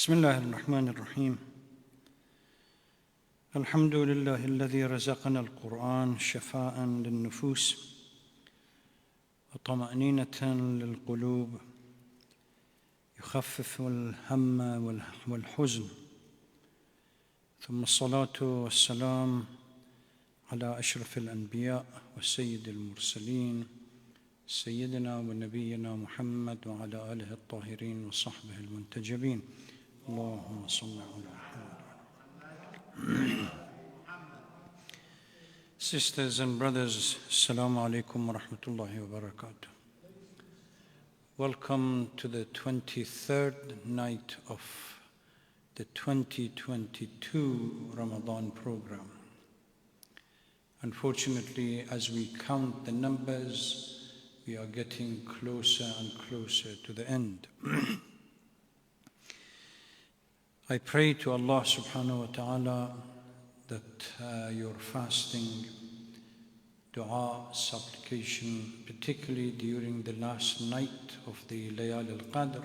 بسم الله الرحمن الرحيم الحمد لله الذي رزقنا القرآن شفاء للنفوس وطمأنينة للقلوب يخفف الهم والحزن ثم الصلاة والسلام على أشرف الأنبياء والسيد المرسلين سيدنا ونبينا محمد وعلى آله الطاهرين وصحبه المنتجبين اللهم صل على محمد. Sisters and brothers, Assalamu alaikum wa rahmatullahi wa barakatuh. Welcome to the 23rd night of the 2022 Ramadan program. Unfortunately, as we count the numbers, we are getting closer and closer to the end. I pray to Allah subhanahu wa ta'ala that your fasting, dua, supplication, particularly during the last night of the Layal al-Qadr,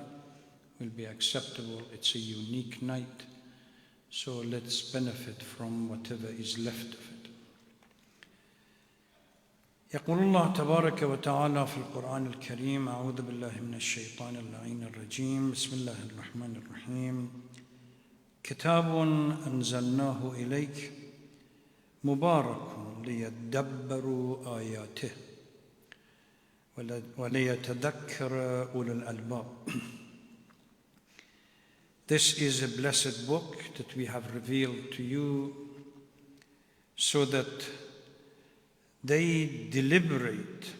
will be acceptable. It's a unique night, so let's benefit from whatever is left of it. يقول الله تبارك وتعالى في القرآن الكريم أعوذ بالله من الشيطان اللعين الرجيم بسم الله الرحمن الرحيم كتاب أنزلناه إليك مبارك ليدبروا آياته وليتذكر أولو الألباب. This is a blessed book that we have revealed to you so that they deliberate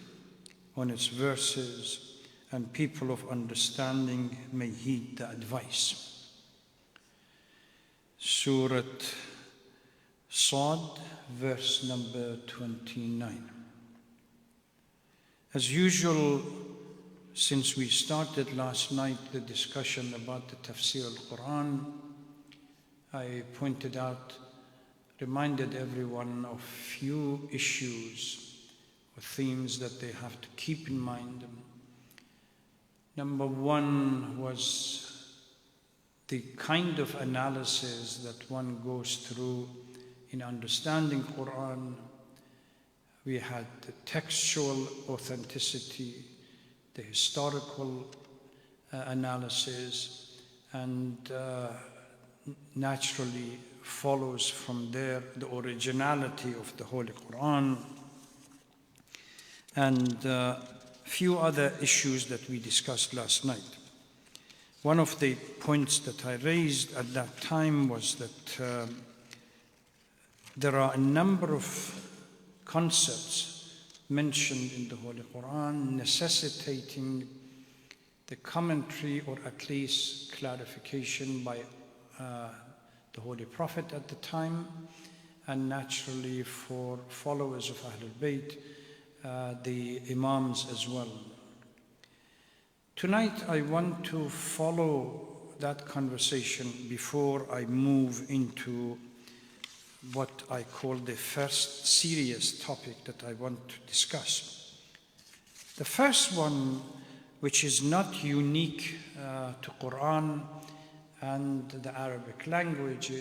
on its verses and people of understanding may heed the advice. Surah Sad, verse number 29. As usual, since we started last night the discussion about the Tafsir al-Quran, I pointed out, reminded everyone of few issues or themes that they have to keep in mind. Number one was the kind of analysis that one goes through in understanding Quran. We had the textual authenticity, the historical analysis, and naturally follows from there the originality of the Holy Quran, and few other issues that we discussed last night. One of the points that I raised at that time was that there are a number of concepts mentioned in the Holy Quran necessitating the commentary or at least clarification by the Holy Prophet at the time, and naturally for followers of Ahlul Bayt, the Imams as well. Tonight I want to follow that conversation before I move into what I call the first serious topic that I want to discuss. The first one, which is not unique to Quran and the Arabic language,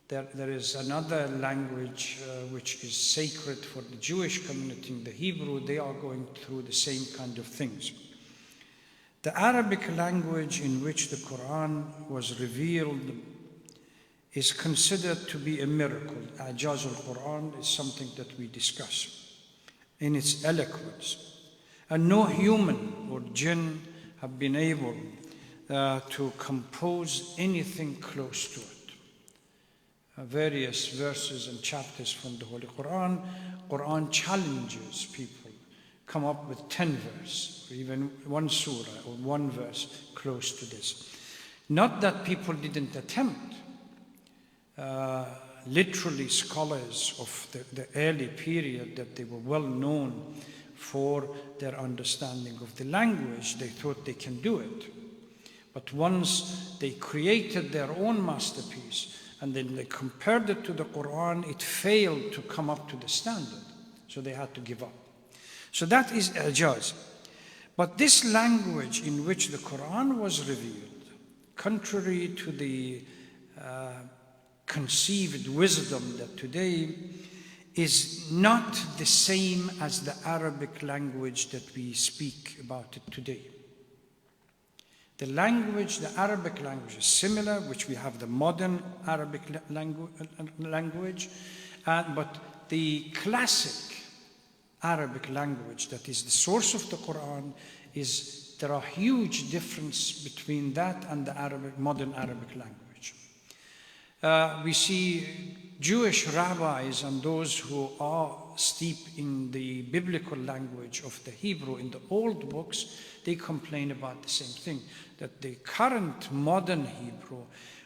there is another language which is sacred for the Jewish community, the Hebrew. They are going through the same kind of things. The Arabic language in which the Quran was revealed is considered to be a miracle. Ijaz al-Quran is something that we discuss in its eloquence. And no human or jinn have been able to compose anything close to it. Various verses and chapters from the Holy Quran, Quran challenges people, come up with 10 verses, or even one surah or one verse close to this. Not that people didn't attempt. Literally scholars of the early period, that they were well known for their understanding of the language, they thought they can do it. But once they created their own masterpiece and then they compared it to the Quran, it failed to come up to the standard. So they had to give up. So that is Ijaz. But this language in which the Quran was revealed contrary to the conceived wisdom that today is not the same as the Arabic language that we speak about it today. The language, the Arabic language is similar, which we have the modern Arabic language, but the classic Arabic language that is the source of the Quran there are huge differences between that and the modern Arabic language. We see Jewish rabbis and those who are steeped in the biblical language of the Hebrew in the old books, they complain about the same thing, that the current modern Hebrew,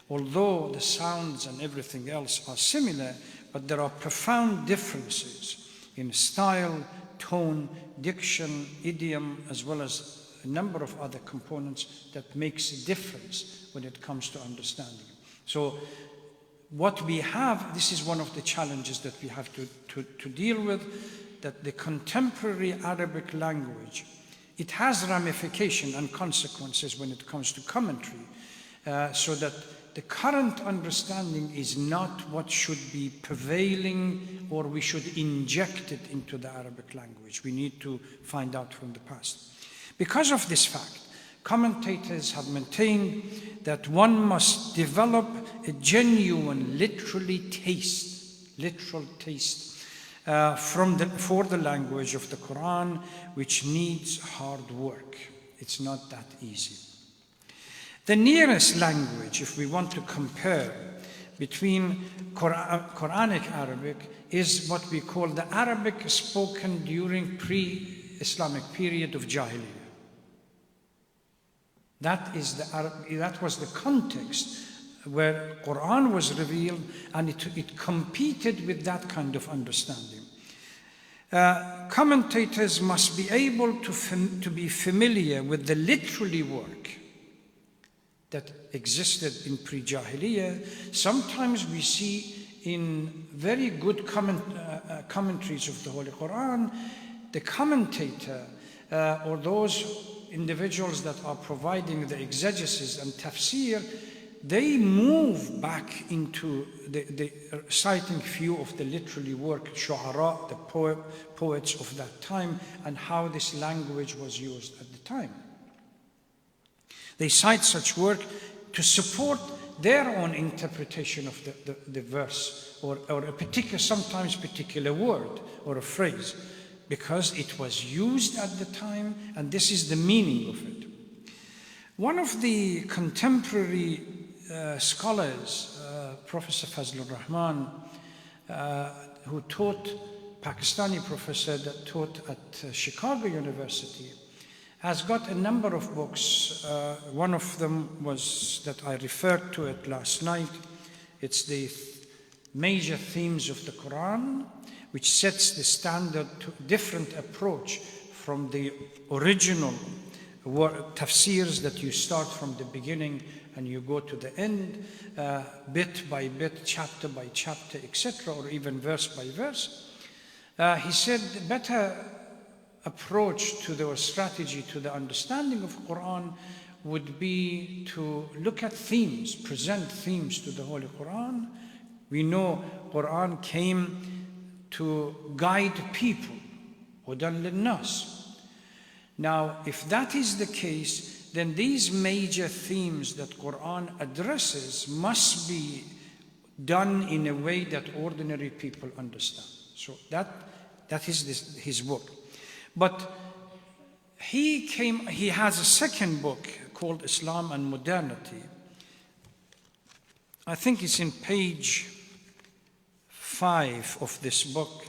although the sounds and everything else are similar, but there are profound differences in style, tone, diction, idiom, as well as a number of other components that makes a difference when it comes to understanding. So what we have, this is one of the challenges that we have to deal with, that the contemporary Arabic language, it has ramification and consequences when it comes to commentary, so that the current understanding is not what should be prevailing, or we should inject it into the Arabic language. We need to find out from the past. Because of this fact, commentators have maintained that one must develop a genuine literal taste for the language of the Quran, which needs hard work. It's not that easy. The nearest language, if we want to compare between Quranic Arabic, is what we call the Arabic spoken during pre-Islamic period of Jahiliyyah. That was the context where Quran was revealed, and it competed with that kind of understanding. Commentators must be able to be familiar with the literary work that existed in pre-Jahiliyyah. Sometimes we see in very good commentaries of the Holy Quran, the commentator or those individuals that are providing the exegesis and tafsir, they move back into the citing few of the literary work, shu'ara, the poets of that time, and how this language was used at the time. They cite such work to support their own interpretation of the verse, or a sometimes particular word or a phrase, because it was used at the time, and this is the meaning of it. One of the contemporary scholars, Professor Fazlur Rahman, who taught, Pakistani professor that taught at Chicago University, has got a number of books. One of them was that I referred to it last night. It's the major themes of the Quran, which sets the standard to different approach from the original tafsirs that you start from the beginning and you go to the end, bit by bit, chapter by chapter, etc., or even verse by verse. He said the better approach to the strategy to the understanding of Quran would be to look at themes, present themes to the Holy Quran. We know Quran came to guide people, hudan linnas. Now, if that is the case, then these major themes that Quran addresses must be done in a way that ordinary people understand. So that is his book. But he has a second book called Islam and Modernity. I think it's in page 5 of this book.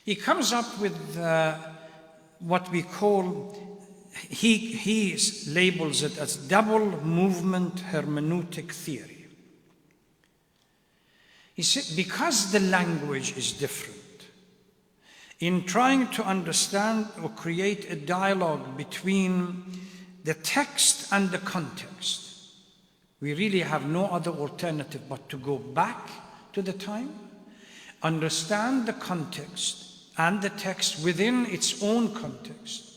He comes up with what we call, he labels it as double movement hermeneutic theory. He said, because the language is different, in trying to understand or create a dialogue between the text and the context, we really have no other alternative but to go back to the time, understand the context and the text within its own context,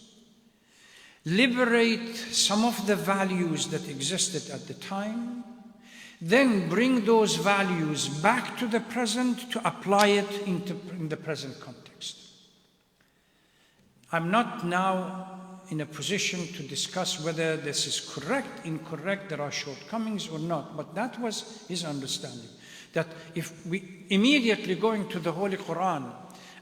liberate some of the values that existed at the time, then bring those values back to the present to apply it in the present context. I'm not now in a position to discuss whether this is correct, incorrect, there are shortcomings or not, but that was his understanding. That if we immediately going to the Holy Quran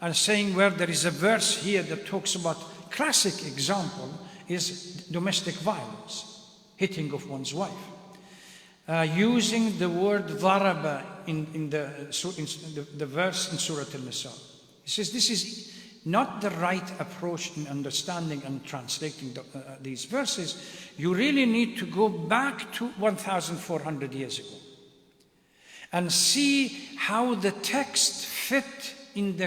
and saying where there is a verse here that talks about, classic example is domestic violence, hitting of one's wife. Using the word dharaba in the verse in Surah Al-Nisa. He says this is not the right approach in understanding and translating these verses. You really need to go back to 1,400 years ago and see how the text fit in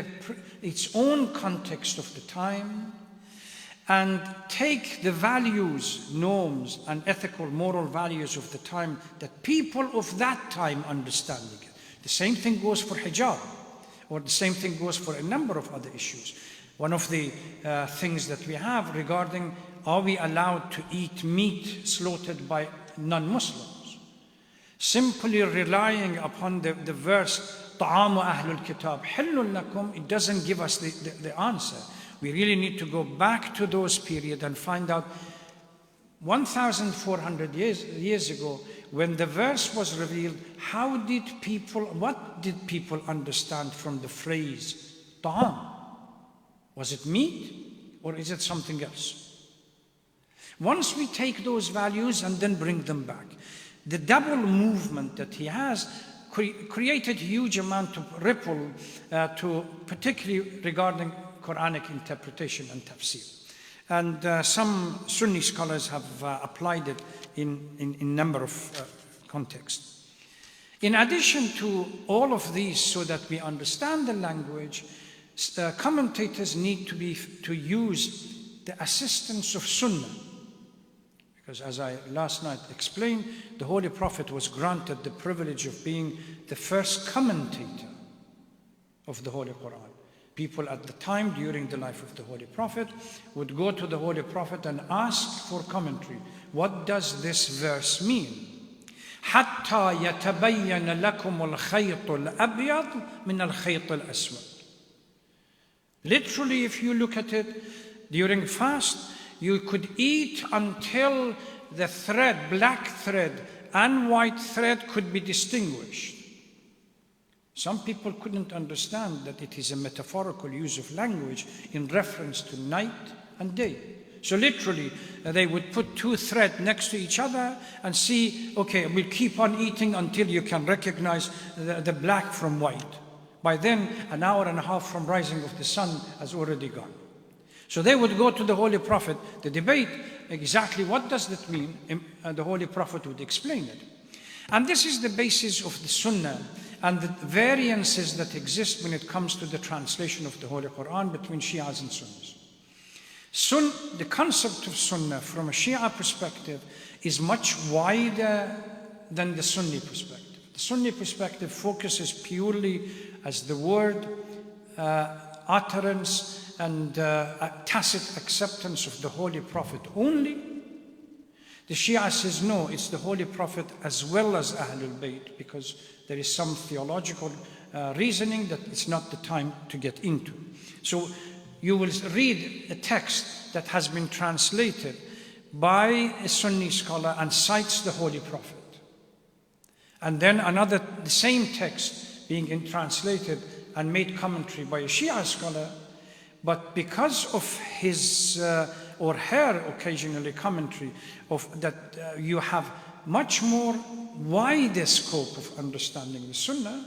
its own context of the time, and take the values, norms, and ethical, moral values of the time that people of that time understanding it. The same thing goes for hijab, or the same thing goes for a number of other issues. One of the things that we have regarding, are we allowed to eat meat slaughtered by non-Muslims? Simply relying upon the verse, طَعَامُ أَهْلُ الْكِتَابِ حِلٌّ لَكُمْ, it doesn't give us the answer. We really need to go back to those periods and find out 1,400 years ago, when the verse was revealed, what did people understand from the phrase ta'am? Was it meat or is it something else? Once we take those values and then bring them back, the double movement that he has created huge amount of ripple, particularly regarding Quranic interpretation and tafsir. And some Sunni scholars have applied it in a number of contexts. In addition to all of these, so that we understand the language, commentators need to use the assistance of Sunnah. Because as I last night explained, the Holy Prophet was granted the privilege of being the first commentator of the Holy Quran. People at the time, during the life of the Holy Prophet, would go to the Holy Prophet and ask for commentary. What does this verse mean? حَتَّى يَتَبَيَّنَ لَكُمُ الْخَيْطُ الْأَبْيَضُ مِنَ الْخَيْطِ الْأَسْوَدِ. Literally, if you look at it, during fast, you could eat until the thread, black thread and white thread, could be distinguished. Some people couldn't understand that it is a metaphorical use of language in reference to night and day. So literally, they would put two threads next to each other and see, okay, we'll keep on eating until you can recognize the black from white. By then, an hour and a half from rising of the sun has already gone. So they would go to the Holy Prophet, the debate, exactly what does that mean? And the Holy Prophet would explain it. And this is the basis of the Sunnah and the variances that exist when it comes to the translation of the Holy Quran between Shias and Sunnis. The concept of Sunnah from a Shia perspective is much wider than the Sunni perspective. The Sunni perspective focuses purely as the word, utterance, and tacit acceptance of the Holy Prophet only. The Shia says no, it's the Holy Prophet as well as Ahlul Bayt, because there is some theological reasoning that it's not the time to get into. So you will read a text that has been translated by a Sunni scholar and cites the Holy Prophet. And then the same text being translated and made commentary by a Shia scholar, but because of his or her occasionally commentary of that, you have much more wider scope of understanding the Sunnah,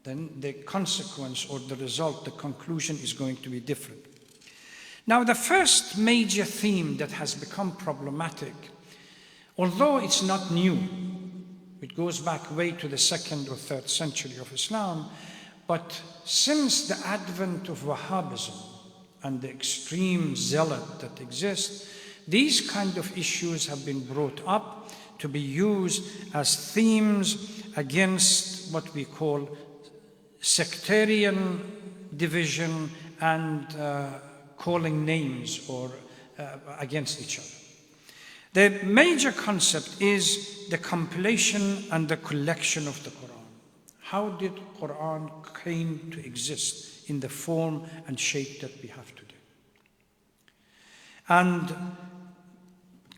then the consequence or the result, the conclusion is going to be different. Now, the first major theme that has become problematic, although it's not new, it goes back way to the 2nd or 3rd century of Islam, but since the advent of Wahhabism and the extreme zealot that exists, these kind of issues have been brought up to be used as themes against what we call sectarian division and calling names or against each other. The major concept is the compilation and the collection of the Quran. How did Quran came to exist in the form and shape that we have today? And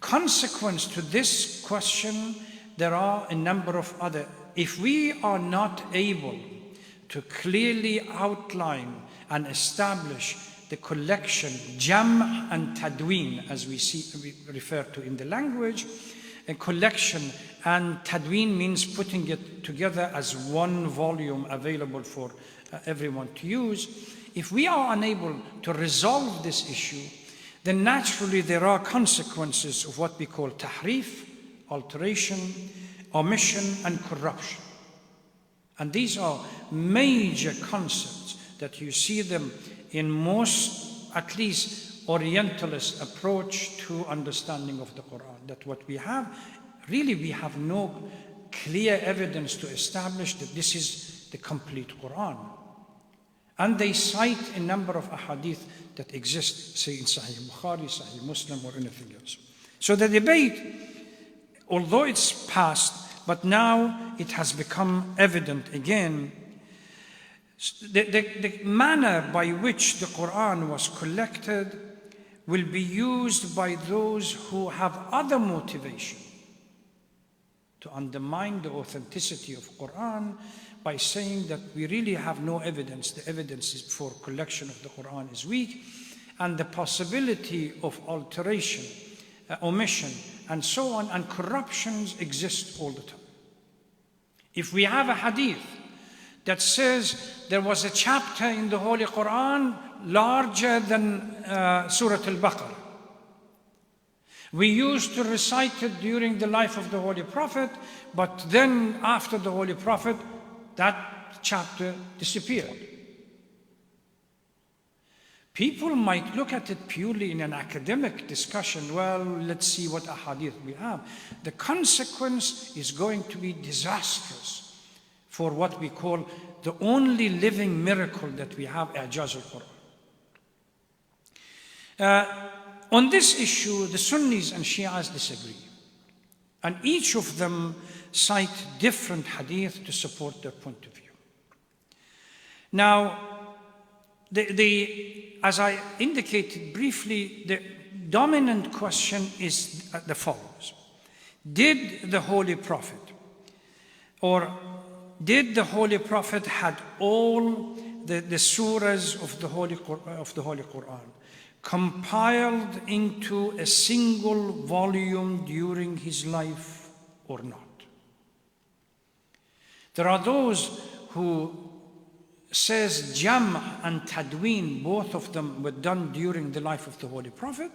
consequence to this question, there are a number of other. If we are not able to clearly outline and establish the collection, jam' and tadween, as we refer to in the language, a collection, and tadween means putting it together as one volume available for everyone to use. If we are unable to resolve this issue, then naturally there are consequences of what we call tahrif, alteration, omission, and corruption. And these are major concepts that you see them in most, at least, Orientalist approach to understanding of the Quran. That what we have, really we have no clear evidence to establish that this is the complete Quran. And they cite a number of ahadith that exist, say in Sahih Bukhari, Sahih Muslim, or anything else. So the debate, although it's past, but now it has become evident again. The manner by which the Quran was collected will be used by those who have other motivation to undermine the authenticity of Quran by saying that we really have no evidence. The evidence for collection of the Quran is weak, and the possibility of alteration, omission, and so on, and corruptions exist all the time. If we have a hadith that says there was a chapter in the Holy Quran larger than Surah Al-Baqarah, we used to recite it during the life of the Holy Prophet, but then after the Holy Prophet, that chapter disappeared. People might look at it purely in an academic discussion. Well, let's see what ahadith we have. The consequence is going to be disastrous for what we call the only living miracle that we have, I'jaz al-Quran. On this issue, the Sunnis and Shias disagree. And each of them cite different hadith to support their point of view. Now, as I indicated briefly, the dominant question is the follows. Did the Holy Prophet, or did the Holy Prophet had all the surahs of the Holy Quran compiled into a single volume during his life or not? There are those who says jam' and tadween, both of them were done during the life of the Holy Prophet.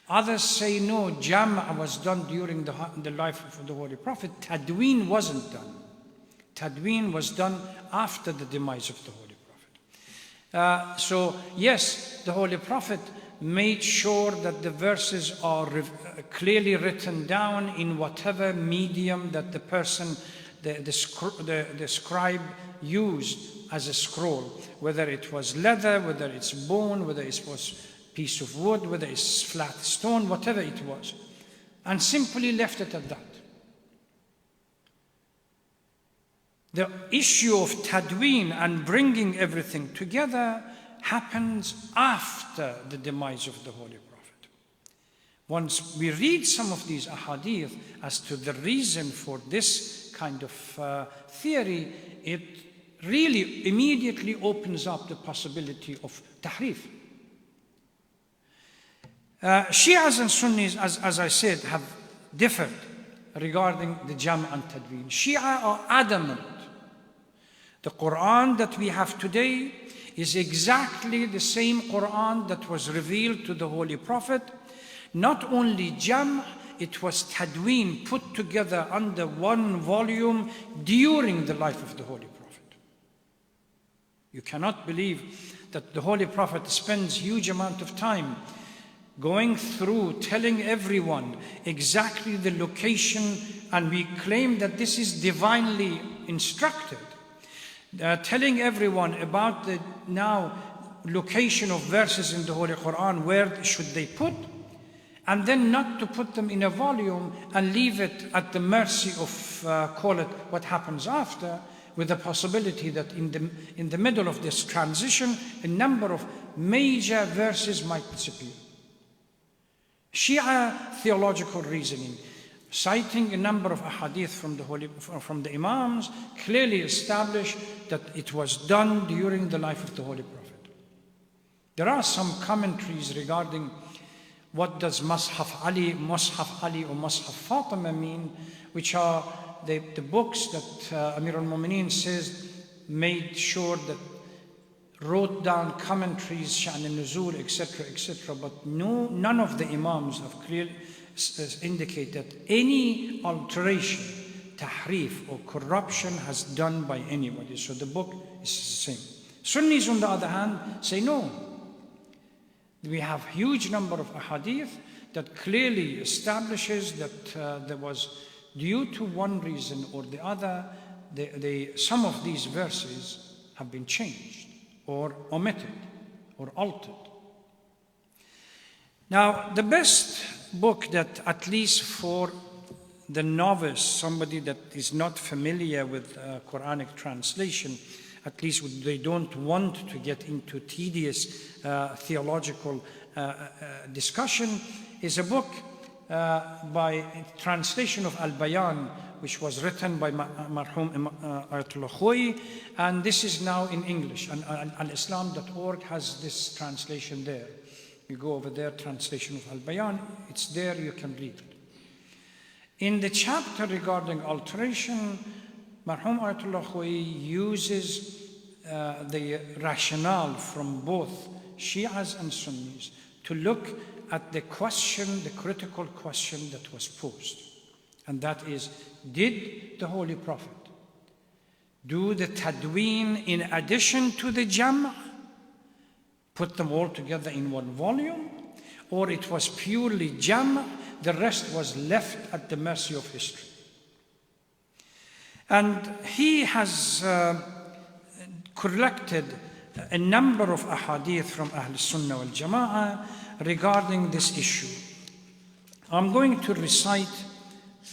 Others say no, jam' was done during the life of the Holy Prophet. Tadween wasn't done. Tadween was done after the demise of the Holy Prophet. So yes, the Holy Prophet made sure that the verses are clearly written down in whatever medium that the person, the scribe used as a scroll, whether it was leather, whether it's bone, whether it was piece of wood, whether it's flat stone, whatever it was, and simply left it at that. The issue of tadween and bringing everything together happens after the demise of the Holy Prophet. Once we read some of these ahadith as to the reason for this kind of theory, it really immediately opens up the possibility of tahrif. Shias and Sunnis, as I said, have differed regarding the jam' and tadween. Shia are adamant. The Quran that we have today is exactly the same Quran that was revealed to the Holy Prophet. Not only jam', it was tadween, put together under one volume during the life of the Holy Prophet. You cannot believe that the Holy Prophet spends huge amount of time going through, telling everyone exactly the location, and we claim that this is divinely instructed. Telling everyone about location of verses in the Holy Quran, where should they put, and then not to put them in a volume and leave it at the mercy of, call it what happens after, with the possibility that in the middle of this transition, a number of major verses might disappear. Shia theological reasoning, citing a number of ahadith from the Imams, clearly establish that it was done during the life of the Holy Prophet. There are some commentaries regarding what does Mus'haf Ali or Mus'haf Fatima mean, which are the books that Amir al-Mu'mineen says made sure that wrote down commentaries, Sha'n al-Nuzul, etc., but none of the Imams have clearly indicated that any alteration, tahrif or corruption has done by anybody. So the book is the same. Sunnis, on the other hand, say no. We have huge number of ahadith that clearly establishes that there was, due to one reason or the other, some of these verses have been changed or omitted or altered. Now, the best book that, at least for the novice, somebody that is not familiar with Quranic translation, at least they don't want to get into tedious theological discussion, is a book by translation of Al-Bayan, which was written by Marhum Ayatollah Khoyi, and this is now in English, and al-islam.org has this translation there. You go over there, translation of Al-Bayan, it's there, you can read it. In the chapter regarding alteration, Marhum Ayatollah Khoyi uses the rationale from both Shias and Sunnis to look at the question, the critical question that was posed. And that is, did the Holy Prophet do the tadween in addition to the jam', put them all together in one volume, or it was purely jam', the rest was left at the mercy of history? And he has collected a number of ahadith from Ahl Sunnah wal Jama'ah regarding this issue. I'm going to recite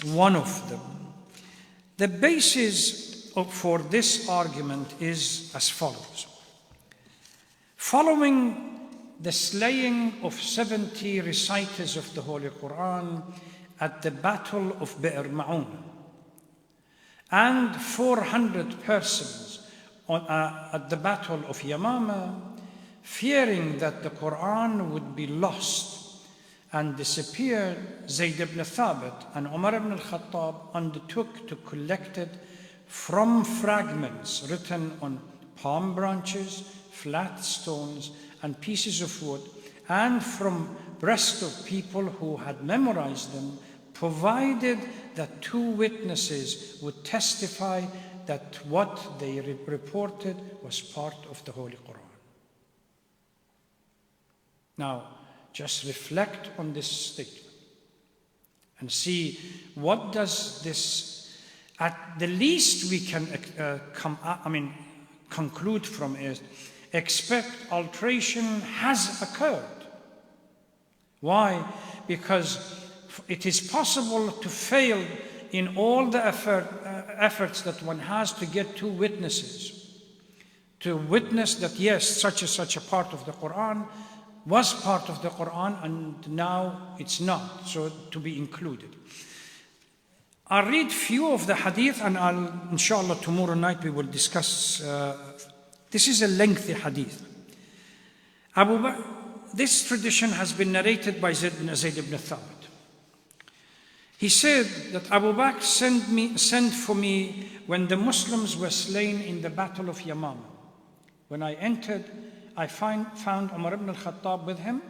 one of them. The basis for this argument is as follows. Following the slaying of 70 reciters of the Holy Quran at the Battle of Bi'r Ma'un, and 400 persons at the Battle of Yamama, fearing that the Quran would be lost and disappear, Zayd ibn Thabit and Umar ibn al-Khattab undertook to collect it from fragments written on palm branches, flat stones, and pieces of wood, and from breasts of people who had memorized them, provided that 2 witnesses would testify that what they reported was part of the Holy Quran. Now, just reflect on this statement and see what does this, at the least we can conclude from it, expect alteration has occurred. Why? Because it is possible to fail in all the efforts that one has to get 2 witnesses to witness that yes, such a part of the Quran was part of the Quran and now it's not, so to be included. I'll read few of the hadith and inshallah tomorrow night we will discuss. This is a lengthy hadith. This tradition has been narrated by Zayd ibn Thabit. He said that Abu Bakr sent for me when the Muslims were slain in the Battle of Yamama. When I entered, I found Umar ibn al-Khattab with him.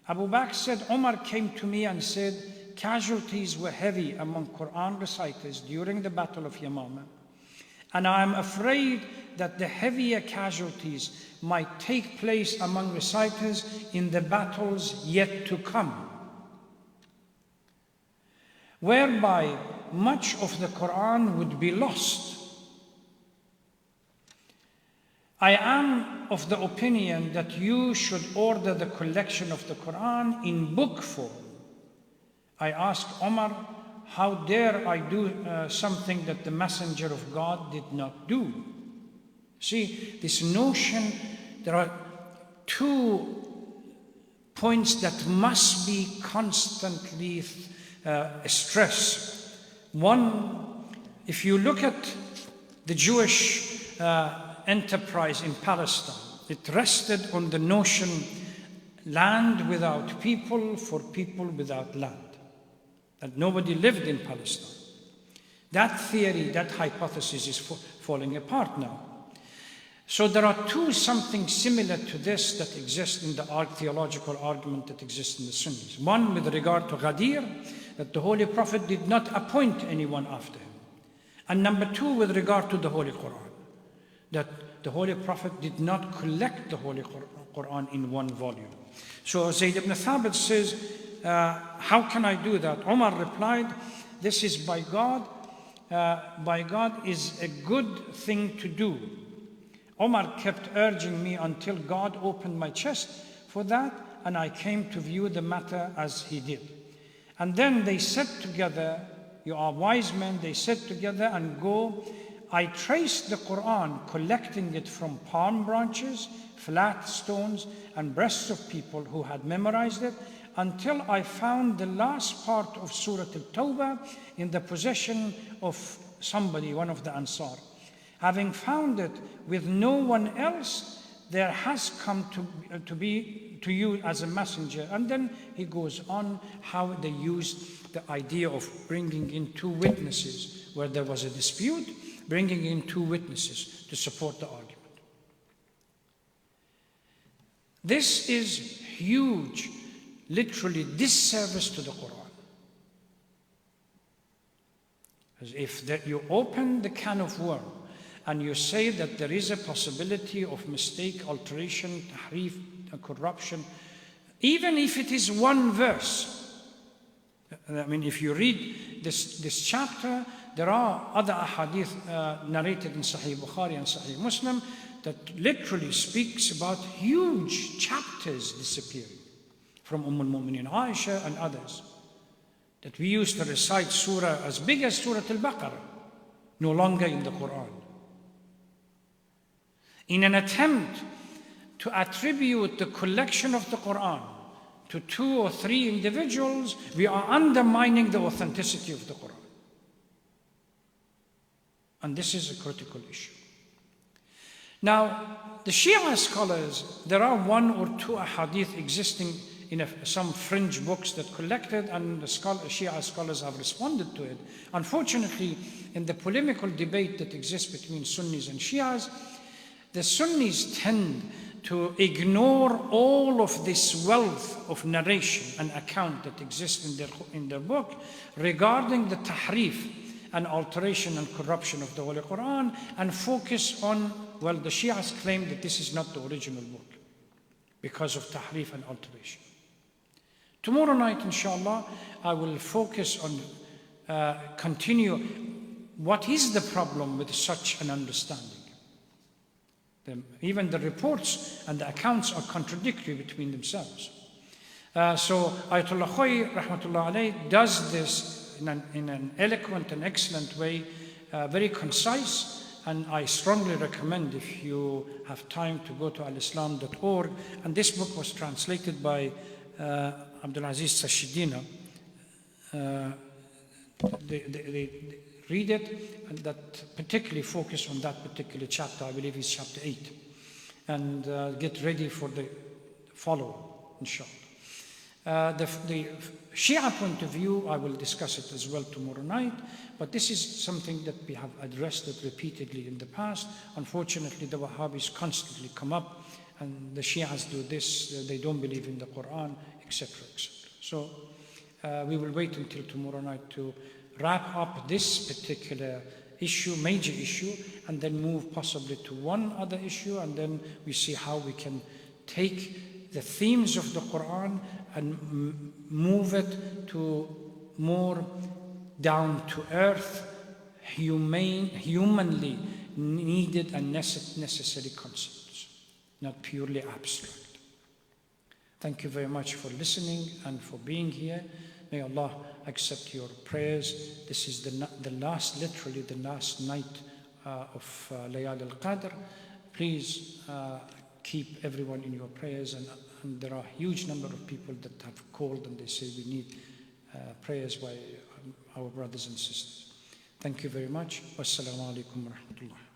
Abu Bakr said, Umar came to me and said, casualties were heavy among Quran reciters during the Battle of Yamama, and I am afraid that the heavier casualties might take place among reciters in the battles yet to come, whereby much of the Quran would be lost. I am of the opinion that you should order the collection of the Quran in book form. I asked Omar, how dare I do something that the Messenger of God did not do? See, this notion, there are two points that must be constantly stressed. One, if you look at the Jewish enterprise in Palestine, it rested on the notion land without people for people without land, that nobody lived in Palestine. That theory, that hypothesis is falling apart now. So there are something similar to this that exists in the theological argument that exists in the Sunnis. One with regard to Ghadir, that the Holy Prophet did not appoint anyone after him. And number two, with regard to the Holy Quran, that the Holy Prophet did not collect the Holy Quran in one volume. So Zayd ibn Thabit says, how can I do that? Umar replied, this is by God. By God is a good thing to do. Omar kept urging me until God opened my chest for that, and I came to view the matter as he did. And then they said together, you are wise men, they said together, and go. I traced the Quran, collecting it from palm branches, flat stones, and breasts of people who had memorized it, until I found the last part of Surah Al-Tawbah in the possession of somebody, one of the Ansar. Having found it with no one else, there has come to you as a messenger. And then he goes on how they used the idea of bringing in two witnesses where there was a dispute, bringing in two witnesses to support the argument. This is huge, literally disservice to the Quran. As if that you open the can of worms and you say that there is a possibility of mistake, alteration, tahrif, corruption, even if it is one verse. I mean, if you read this chapter, there are other ahadith narrated in Sahih Bukhari and Sahih Muslim that literally speaks about huge chapters disappearing from al-Mu'minin Aisha and others. That we used to recite surah as big as Surah Al-Baqarah, no longer in the Quran. In an attempt to attribute the collection of the Quran to 2 or 3 individuals, we are undermining the authenticity of the Quran. And this is a critical issue. Now, the Shia scholars, there are 1 or 2 ahadith existing in some fringe books that collected, and the Shia scholars have responded to it. Unfortunately, in the polemical debate that exists between Sunnis and Shias, the Sunnis tend to ignore all of this wealth of narration and account that exists in their book regarding the tahrif and alteration and corruption of the Holy Quran, and focus on, well, the Shias claim that this is not the original book because of tahrif and alteration. Tomorrow night, inshallah, I will focus on continue what is the problem with such an understanding. Even the reports and the accounts are contradictory between themselves. So Ayatollah Khoy, rahmatullah alayh, does this in an eloquent and excellent way, very concise, and I strongly recommend, if you have time, to go to alislam.org. And this book was translated by Abdulaziz Sashidina. They read it, and that particularly focus on that particular chapter. I believe it's chapter 8. And get ready for the follow, inshallah. The Shia point of view, I will discuss it as well tomorrow night, but this is something that we have addressed it repeatedly in the past. Unfortunately, the Wahhabis constantly come up, and the Shias do this, they don't believe in the Quran, etc., etc. So we will wait until tomorrow night to wrap up this particular issue, major issue, and then move possibly to one other issue, and then we see how we can take the themes of the Quran and move it to more down-to-earth, humanly needed and necessary concepts. not purely abstract. Thank you very much for listening and for being here. May Allah accept your prayers. This is literally the last night of Layal al-Qadr. Please keep everyone in your prayers, and there are a huge number of people that have called and they say we need prayers by our brothers and sisters. Thank you very much. Wassalamu alaikum wa rahmatullah.